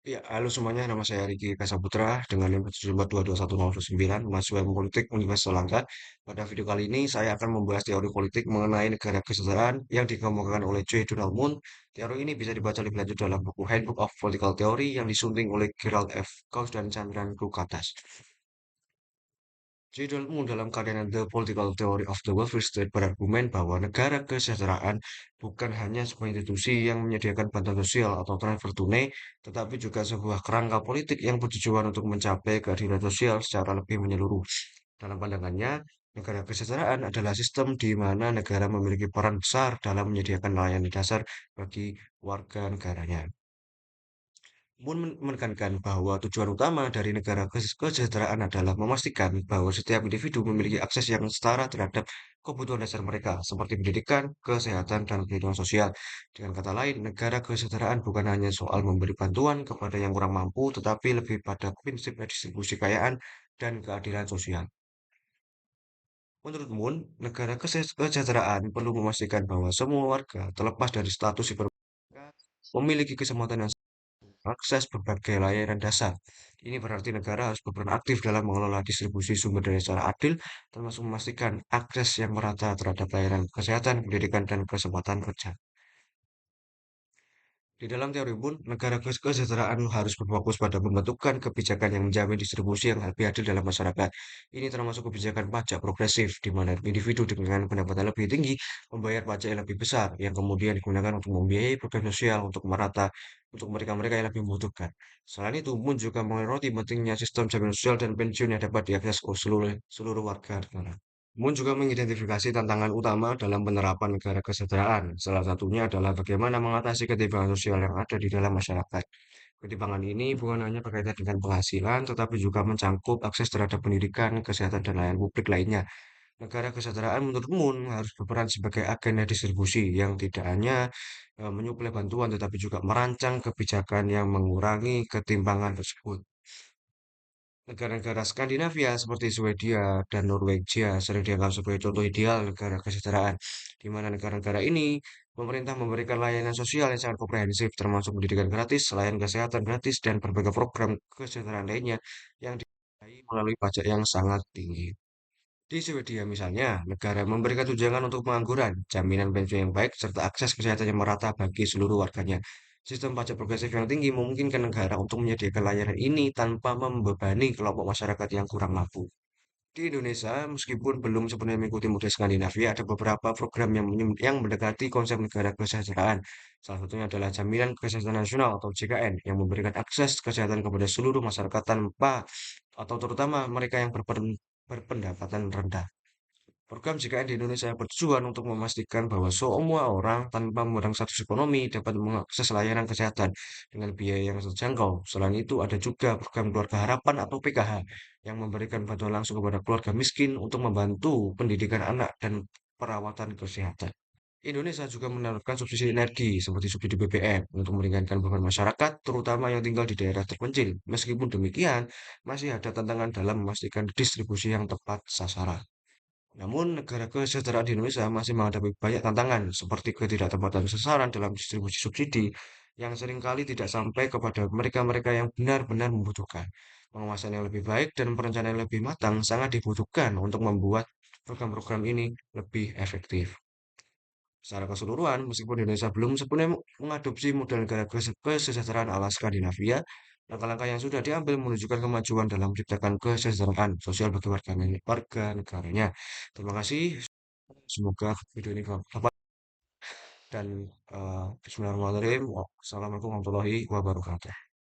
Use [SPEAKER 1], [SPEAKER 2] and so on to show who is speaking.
[SPEAKER 1] Ya, halo semuanya, nama saya Riki Kasaputra dengan NIM 1722109, mahasiswa ilmu politik Universitas Langka. Pada video kali ini saya akan membahas teori politik mengenai negara kesejahteraan yang dikemukakan oleh J. Donald Moon. Teori ini bisa dibaca lebih lanjut dalam buku Handbook of Political Theory yang disunting oleh Gerald F. Gauss dan Chandran Lukatas. Jadwalmu dalam karyanya The Political Theory of the Welfare State berargumen bahwa negara kesejahteraan bukan hanya sebuah institusi yang menyediakan bantuan sosial atau transfer tunai, tetapi juga sebuah kerangka politik yang bertujuan untuk mencapai keadilan sosial secara lebih menyeluruh. Dalam pandangannya, negara kesejahteraan adalah sistem di mana negara memiliki peran besar dalam menyediakan layanan dasar bagi warga negaranya. Moon menekankan bahwa tujuan utama dari negara kesejahteraan adalah memastikan bahwa setiap individu memiliki akses yang setara terhadap kebutuhan dasar mereka, seperti pendidikan, kesehatan, dan perlindungan sosial. Dengan kata lain, negara kesejahteraan bukan hanya soal memberi bantuan kepada yang kurang mampu, tetapi lebih pada prinsip distribusi kekayaan dan keadilan sosial. Menurut Moon, negara kesejahteraan perlu memastikan bahwa semua warga, terlepas dari status si memiliki kesempatan yang akses berbagai layanan dasar. Ini berarti negara harus berperan aktif dalam mengelola distribusi sumber daya secara adil, termasuk memastikan akses yang merata terhadap layanan kesehatan, pendidikan, dan kesempatan kerja. Di dalam teori pun, negara kesejahteraan harus berfokus pada pembentukan kebijakan yang menjamin distribusi yang lebih adil dalam masyarakat. Ini termasuk kebijakan pajak progresif, di mana individu dengan pendapatan lebih tinggi membayar pajak yang lebih besar, yang kemudian digunakan untuk membiayai program sosial untuk merata untuk mereka-mereka yang lebih membutuhkan. Selain itu, Moon juga menyoroti pentingnya sistem jaminan sosial dan pensiun yang dapat diakses oleh seluruh warga negara. Moon juga mengidentifikasi tantangan utama dalam penerapan negara kesejahteraan. Salah satunya adalah bagaimana mengatasi ketimpangan sosial yang ada di dalam masyarakat. Ketimpangan ini bukan hanya berkaitan dengan penghasilan, tetapi juga mencangkup akses terhadap pendidikan, kesehatan, dan layanan publik lainnya. Negara kesejahteraan menurut Moon harus berperan sebagai agen distribusi yang tidak hanya menyuplai bantuan, tetapi juga merancang kebijakan yang mengurangi ketimpangan tersebut. Negara-negara Skandinavia seperti Swedia dan Norwegia sering dianggap sebagai contoh ideal negara kesejahteraan, di mana negara-negara ini pemerintah memberikan layanan sosial yang sangat komprehensif, termasuk pendidikan gratis, layanan kesehatan gratis, dan berbagai program kesejahteraan lainnya yang dibiayai melalui pajak yang sangat tinggi. Di Swedia misalnya, negara memberikan tunjangan untuk pengangguran, jaminan pensiun yang baik, serta akses kesehatan yang merata bagi seluruh warganya. Sistem pajak progresif yang tinggi memungkinkan negara untuk menyediakan layanan ini tanpa membebani kelompok masyarakat yang kurang mampu. Di Indonesia, meskipun belum sepenuhnya mengikuti model Skandinavia, ada beberapa program yang mendekati konsep negara kesejahteraan. Salah satunya adalah Jaminan Kesehatan Nasional atau JKN yang memberikan akses kesehatan kepada seluruh masyarakat tanpa atau terutama mereka yang berpendapatan rendah. Program JKN di Indonesia bertujuan untuk memastikan bahwa semua orang tanpa memandang status ekonomi dapat mengakses layanan kesehatan dengan biaya yang terjangkau. Selain itu, ada juga program Keluarga Harapan atau PKH yang memberikan bantuan langsung kepada keluarga miskin untuk membantu pendidikan anak dan perawatan kesehatan. Indonesia juga menerapkan subsidi energi seperti subsidi BBM untuk meringankan beban masyarakat, terutama yang tinggal di daerah terpencil. Meskipun demikian, masih ada tantangan dalam memastikan distribusi yang tepat sasaran. Namun, negara kesejahteraan di Indonesia masih menghadapi banyak tantangan, seperti ketidaktepatan sasaran dalam distribusi subsidi yang seringkali tidak sampai kepada mereka-mereka yang benar-benar membutuhkan. Pengawasan yang lebih baik dan perencanaan yang lebih matang sangat dibutuhkan untuk membuat program-program ini lebih efektif. Secara keseluruhan, meskipun Indonesia belum sepenuhnya mengadopsi model negara kesejahteraan ala Skandinavia, langkah-langkah yang sudah diambil menunjukkan kemajuan dalam menciptakan kesejahteraan sosial bagi warga negaranya. Terima kasih. Semoga video ini bermanfaat dan Bismillahirrahmanirrahim. Wassalamualaikum warahmatullahi wabarakatuh.